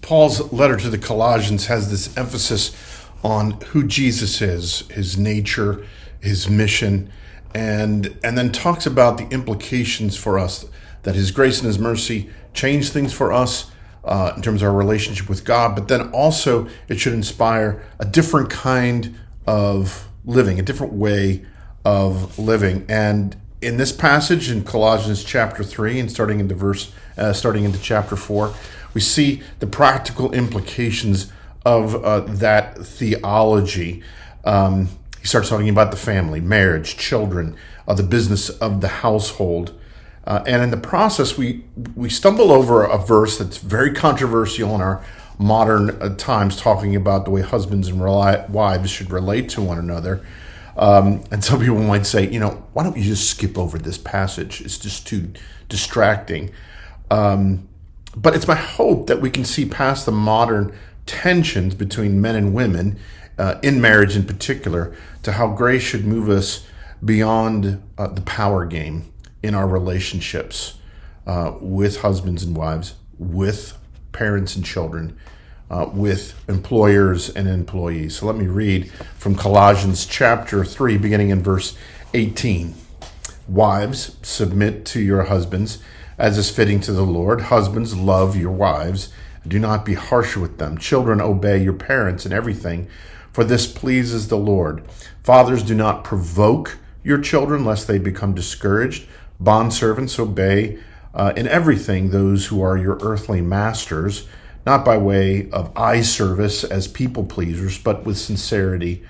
Paul's letter to the Colossians has this emphasis on who Jesus is, his nature, his mission, and then talks about the implications for us that his grace and his mercy change things for us in terms of our relationship with God, but then also it should inspire a different kind of living, a different way of living. And in this passage in Colossians chapter 3 and starting into chapter 4, we see the practical implications of that theology. He starts talking about the family, marriage, children, the business of the household. And in the process, we stumble over a verse that's very controversial in our modern times, talking about the way husbands and wives should relate to one another. And some people might say, why don't you just skip over this passage? It's just too distracting. But it's my hope that we can see past the modern tensions between men and women, in marriage in particular, to how grace should move us beyond the power game in our relationships with husbands and wives, with parents and children, with employers and employees. So let me read from Colossians chapter 3, beginning in verse 18. Wives, submit to your husbands as is fitting to the Lord. Husbands, love your wives. Do not be harsh with them. Children, obey your parents in everything, for this pleases the Lord. Fathers, do not provoke your children, lest they become discouraged. Bondservants, obey in everything those who are your earthly masters, not by way of eye service as people pleasers, but with sincerity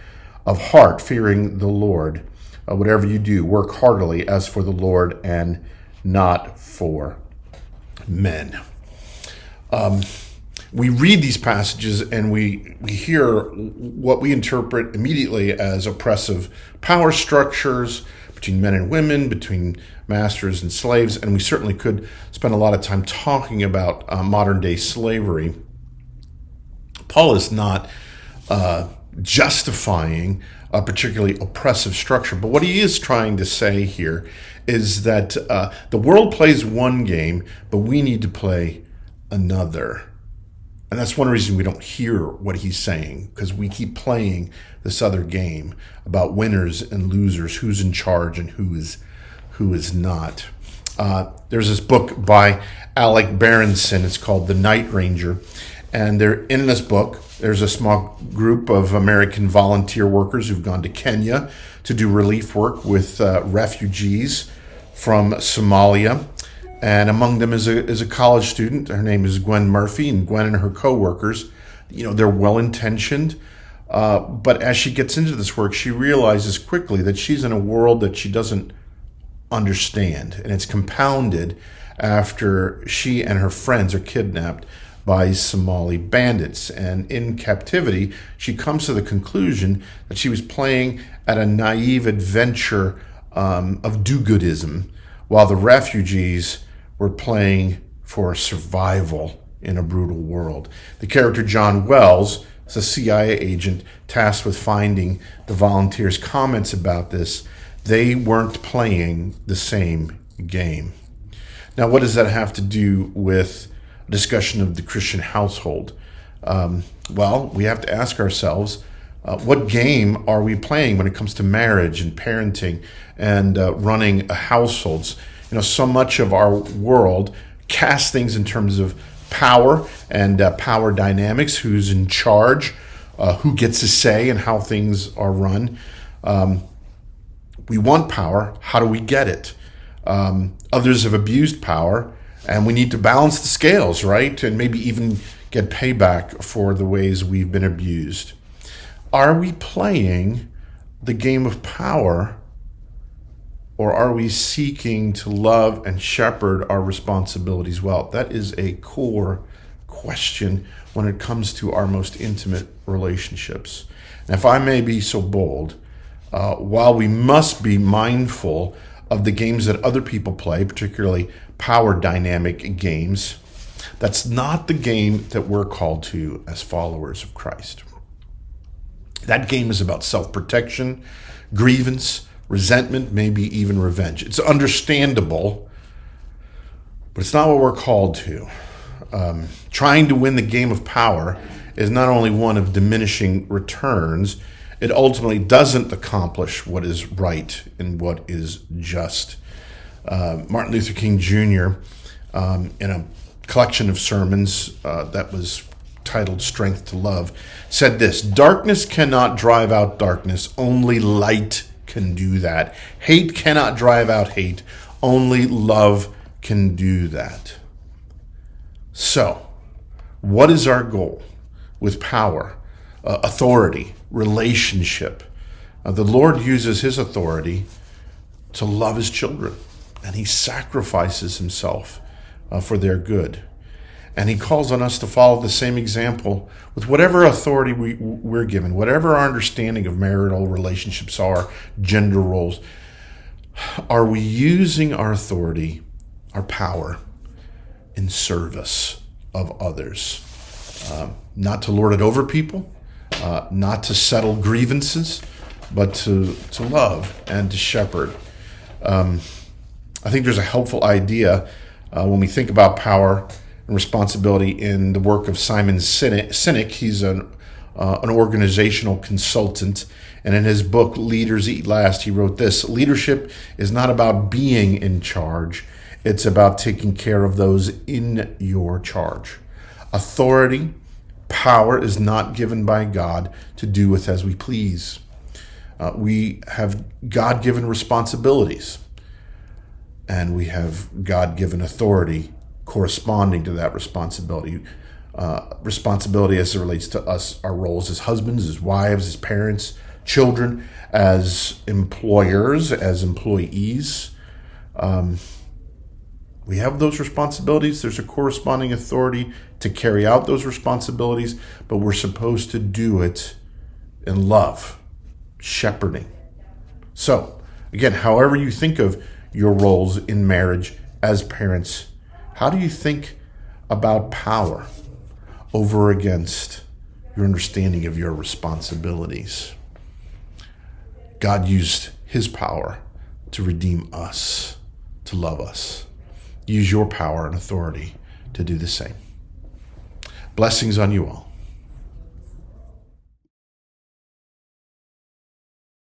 of heart, fearing the Lord. Whatever you do, work heartily as for the Lord and not for men. We read these passages and we hear what we interpret immediately as oppressive power structures between men and women, between masters and slaves, and we certainly could spend a lot of time talking about modern day slavery. Paul is not justifying a particularly oppressive structure, but what he is trying to say here is that the world plays one game, but we need to play another. And that's one reason we don't hear what he's saying, because we keep playing this other game about winners and losers, who's in charge and who is not. There's this book by Alec Berenson. It's called The Night Ranger. And in this book, there's a small group of American volunteer workers who've gone to Kenya to do relief work with refugees from Somalia. And among them is a college student. Her name is Gwen Murphy, and Gwen and her co-workers, they're well-intentioned. But as she gets into this work, she realizes quickly that she's in a world that she doesn't understand. And it's compounded after she and her friends are kidnapped by Somali bandits. And in captivity, she comes to the conclusion that she was playing at a naive adventure of do-goodism, while the refugees were playing for survival in a brutal world. The character John Wells is a CIA agent tasked with finding the volunteers' comments about this. They weren't playing the same game. Now, what does that have to do with a discussion of the Christian household? Well, we have to ask ourselves, what game are we playing when it comes to marriage and parenting and running households? So much of our world casts things in terms of power and power dynamics, who's in charge, who gets a say in how things are run. We want power. How do we get it? Others have abused power, and we need to balance the scales, right? And maybe even get payback for the ways we've been abused. Are we playing the game of power, or are we seeking to love and shepherd our responsibilities well? That is a core question when it comes to our most intimate relationships. And if I may be so bold, while we must be mindful of the games that other people play, particularly power dynamic games, that's not the game that we're called to as followers of Christ. That game is about self-protection, grievance, resentment, maybe even revenge. It's understandable, but it's not what we're called to. trying to win the game of power is not only one of diminishing returns, it ultimately doesn't accomplish what is right and what is just. Martin Luther King Jr., in a collection of sermons that was titled Strength to Love, said this: "Darkness cannot drive out darkness, only light can do that. Hate cannot drive out hate, only love can do that." So, what is our goal with power, authority, relationship? The Lord uses his authority to love his children, and he sacrifices himself for their good. And he calls on us to follow the same example with whatever authority we're given, whatever our understanding of marital relationships are, gender roles. Are we using our authority, our power, in service of others? Not to lord it over people, not to settle grievances, but to love and to shepherd. I think there's a helpful idea when we think about power and responsibility in the work of Simon Sinek. He's an organizational consultant, and in his book, Leaders Eat Last, he wrote this: "Leadership is not about being in charge, it's about taking care of those in your charge." Authority, power is not given by God to do with as we please. We have God-given responsibilities, and we have God-given authority corresponding to that responsibility. Responsibility as it relates to us, our roles as husbands, as wives, as parents, children, as employers, as employees. We have those responsibilities. There's a corresponding authority to carry out those responsibilities, but we're supposed to do it in love, shepherding. So, again, however you think of your roles in marriage as parents, how do you think about power over against your understanding of your responsibilities? God used his power to redeem us, to love us. Use your power and authority to do the same. Blessings on you all.